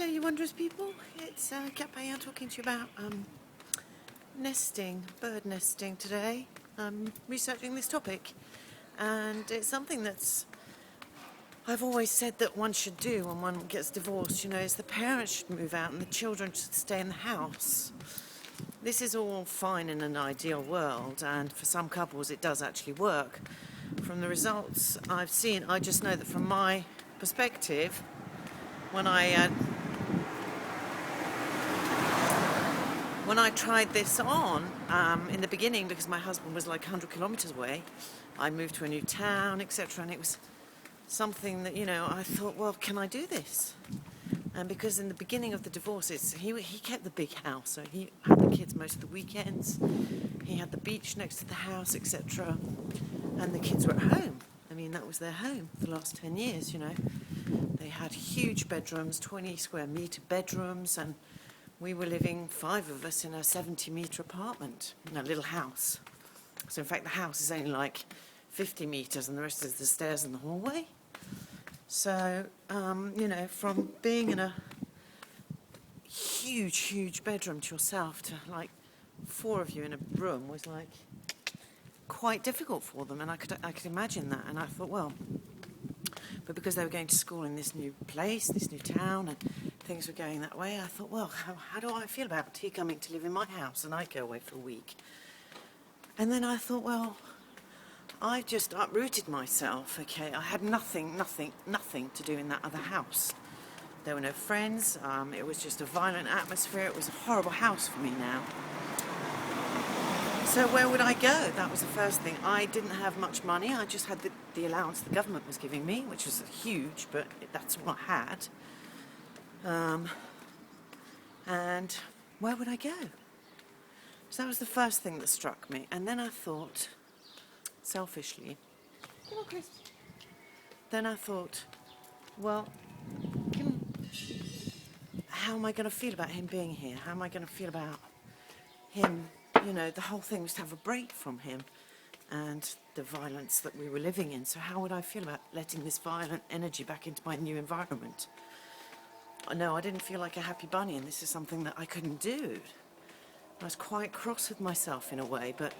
you wondrous people. It's Kat Payan talking to you about nesting, bird nesting today. I'm researching this topic, and it's something that's I've always said that one should do when one gets divorced, is the parents should move out and the children should stay in the house. This is all fine in an ideal world, and for some couples it does actually work. From the results I've seen, I just know that from my perspective, when I tried this on in the beginning, because my husband was like 100 kilometres away, I moved to a new town, etc., and it was something that, I thought, well, can I do this? And because in the beginning of the divorce, he kept the big house, so he had the kids most of the weekends, he had the beach next to the house, etc., and the kids were at home. I mean, that was their home for the last 10 years, They had huge bedrooms, 20 square metre bedrooms, and we were living, 5 of us, in a 70-metre apartment in a little house. So in fact, the house is only like 50 metres and the rest is the stairs and the hallway. So, from being in a huge bedroom to yourself to like 4 of you in a room was like quite difficult for them, and I could imagine that. And I thought, well, but because they were going to school in this new place, this new town, and things were going that way, I thought, well, how do I feel about he coming to live in my house and I go away for a week? And then I thought, well, I just uprooted myself, okay? I had nothing to do in that other house. There were no friends, it was just a violent atmosphere, it was a horrible house for me now. So where would I go? That was the first thing. I didn't have much money, I just had the allowance the government was giving me, which was huge, but that's all I had. And where would I go? So that was the first thing that struck me. And then I thought, selfishly, come on, Chris. Then I thought, well, how am I going to feel about him being here? How am I going to feel about him? The whole thing was to have a break from him and the violence that we were living in. So how would I feel about letting this violent energy back into my new environment? No, I didn't feel like a happy bunny, and this is something that I couldn't do. I was quite cross with myself in a way, but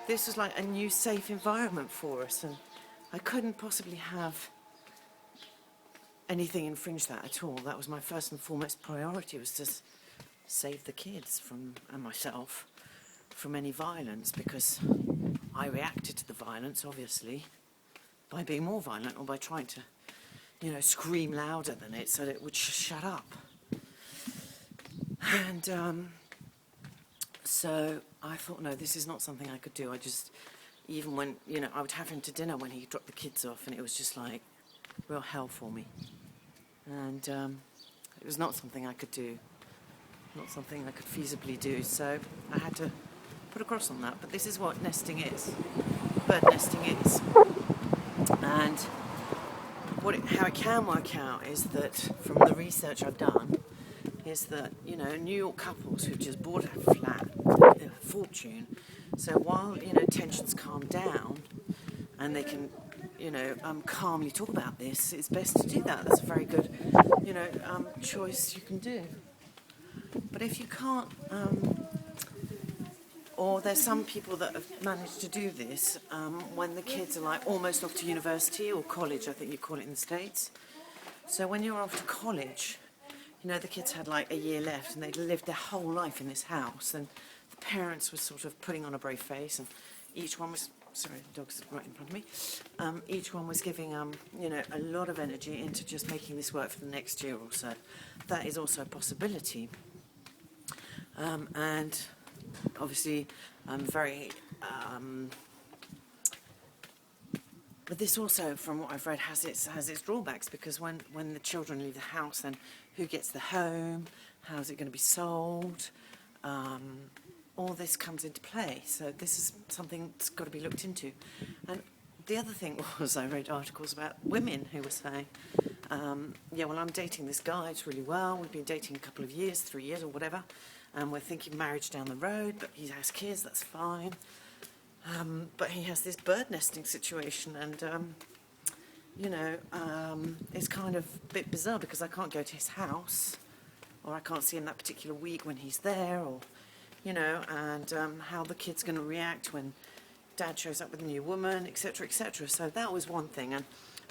this was like a new safe environment for us, and I couldn't possibly have anything infringe that at all. That was my first and foremost priority, was to save the kids and myself from any violence, because I reacted to the violence, obviously, by being more violent or by trying to, scream louder than it so that it would shut up. And so I thought, no, this is not something I could do. Even when, I would have him to dinner when he dropped the kids off, and it was just like real hell for me. And it was not something I could do, not something I could feasibly do. So I had to put a cross on that. But this is what nesting is, bird nesting is. And how it can work out is that, from the research I've done, is that, New York couples who just bought a flat, a fortune, so while, tensions calm down and they can, calmly talk about this, it's best to do that. That's a very good, choice you can do. But if you can't, or there's some people that have managed to do this when the kids are like almost off to university or college, I think you call it in the States. So when you're off to college, the kids had like a year left and they'd lived their whole life in this house, and the parents were sort of putting on a brave face, and each one was, sorry, the dog's right in front of me, each one was giving, a lot of energy into just making this work for the next year or so. That is also a possibility. And obviously very, but this also, from what I've read, has its drawbacks, because when the children leave the house, then who gets the home? How's it going to be sold? All this comes into play. So this is something that's got to be looked into. And the other thing was, I read articles about women who were saying, well, I'm dating this guy, it's really well, we've been dating a couple of years, 3 years or whatever, and we're thinking marriage down the road, but he has kids, that's fine. But he has this bird nesting situation, and it's kind of a bit bizarre because I can't go to his house, or I can't see him that particular week when he's there, or, and how the kid's going to react when dad shows up with a new woman, etc., etc. So that was one thing. And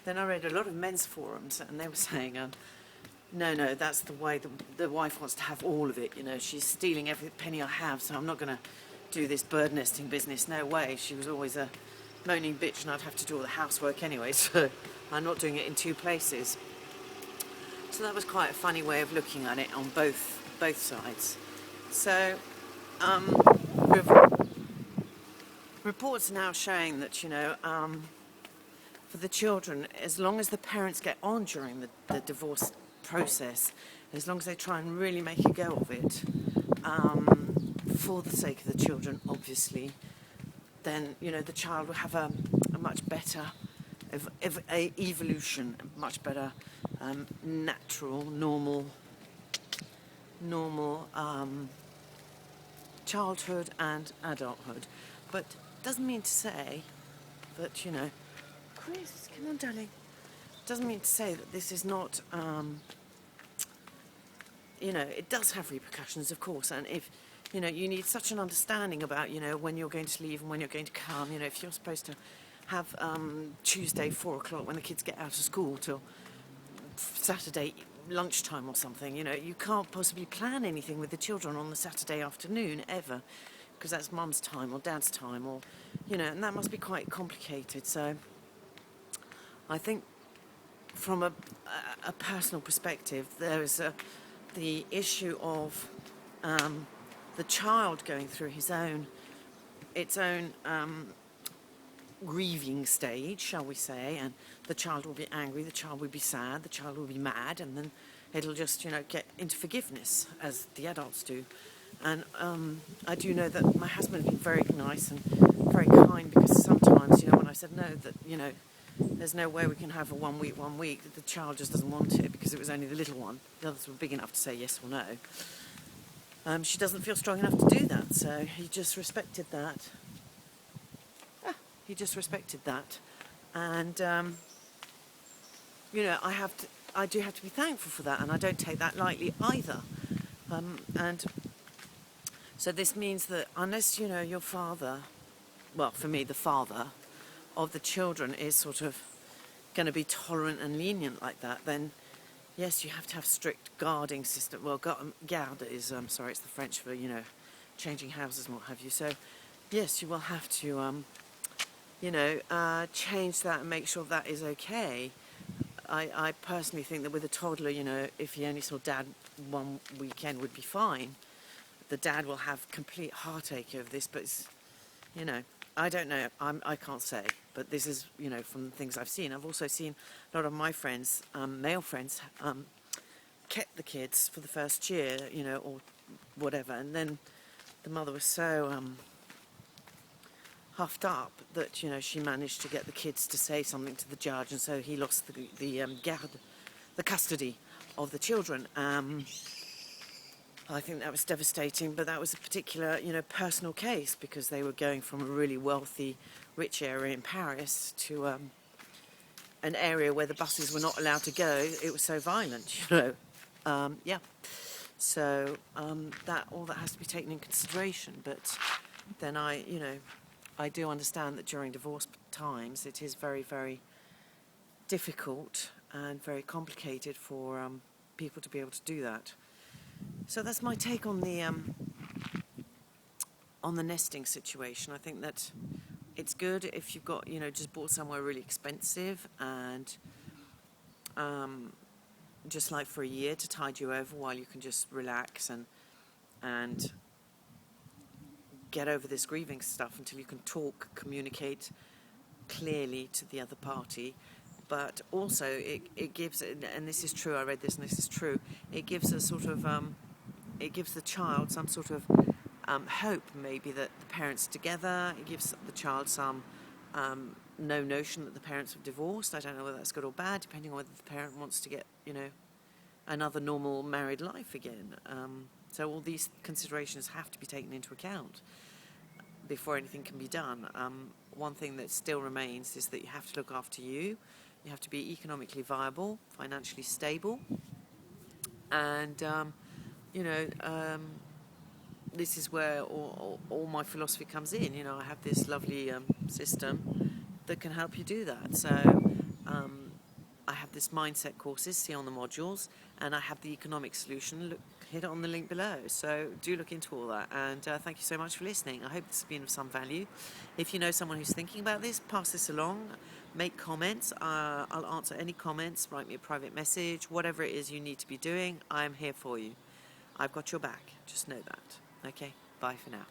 then I read a lot of men's forums, and they were saying, no, that's the way the wife wants to have all of it. She's stealing every penny I have, so I'm not going to do this bird nesting business. No way. She was always a moaning bitch, and I'd have to do all the housework anyway, so I'm not doing it in two places. So that was quite a funny way of looking at it on both sides. So reports are now showing that, for the children, as long as the parents get on during the divorce process, as long as they try and really make a go of it, for the sake of the children, obviously, then, the child will have a much better evolution, much better natural, normal childhood and adulthood. But doesn't mean to say that, Chris, come on, darling. Doesn't mean to say that this is not, it does have repercussions, of course, and if, you need such an understanding about, when you're going to leave and when you're going to come, if you're supposed to have Tuesday 4 o'clock when the kids get out of school till Saturday lunchtime or something, you can't possibly plan anything with the children on the Saturday afternoon ever, because that's mum's time or dad's time, or, and that must be quite complicated. So I think from a personal perspective, there is the issue of the child going through its own grieving stage, shall we say, and the child will be angry, the child will be sad, the child will be mad, and then it'll just, get into forgiveness, as the adults do. And I do know that my husband has been very nice and very kind, because sometimes, when I said no, that, there's no way we can have a 1 week, the child just doesn't want it because it was only the little one. The others were big enough to say yes or no. She doesn't feel strong enough to do that, so he just respected that. And I do have to be thankful for that, and I don't take that lightly either. And so this means that unless your father, well, for me, the father of the children is sort of going to be tolerant and lenient like that, then yes, you have to have strict guarding system. Well, garde is, sorry, it's the French for, changing houses and what have you. So, yes, you will have to, change that and make sure that is okay. I personally think that with a toddler, if he only saw dad one weekend would be fine. The dad will have complete heartache over this, but it's, I don't know. I can't say, but this is, from the things I've seen. I've also seen a lot of my friends, male friends, kept the kids for the first year, or whatever, and then the mother was so huffed up that, she managed to get the kids to say something to the judge, and so he lost the custody of the children. I think that was devastating, but that was a particular, personal case, because they were going from a really wealthy, rich area in Paris to an area where the buses were not allowed to go. It was so violent, yeah. So all that has to be taken in consideration. But then I do understand that during divorce times it is very, very difficult and very complicated for people to be able to do that. So that's my take on the nesting situation. I think that it's good if you've got, just bought somewhere really expensive and just like for a year to tide you over while you can just relax and get over this grieving stuff until you can talk, communicate clearly to the other party. But also it gives, and this is true, I read this and this is true, it gives a sort of, it gives the child some sort of hope, maybe, that the parents are together. It gives the child some no notion that the parents have divorced. I don't know whether that's good or bad, depending on whether the parent wants to get, another normal married life again. So all these considerations have to be taken into account before anything can be done. One thing that still remains is that you have to look after you. You have to be economically viable, financially stable, and this is where all my philosophy comes in. I have this lovely system that can help you do that. So I have this mindset courses, see on the modules, and I have the economic solution. Hit it on the link below. So do look into all that. And thank you so much for listening. I hope this has been of some value. If you know someone who's thinking about this, pass this along. Make comments. I'll answer any comments. Write me a private message. Whatever it is you need to be doing, I'm here for you. I've got your back. Just know that. Okay, bye for now.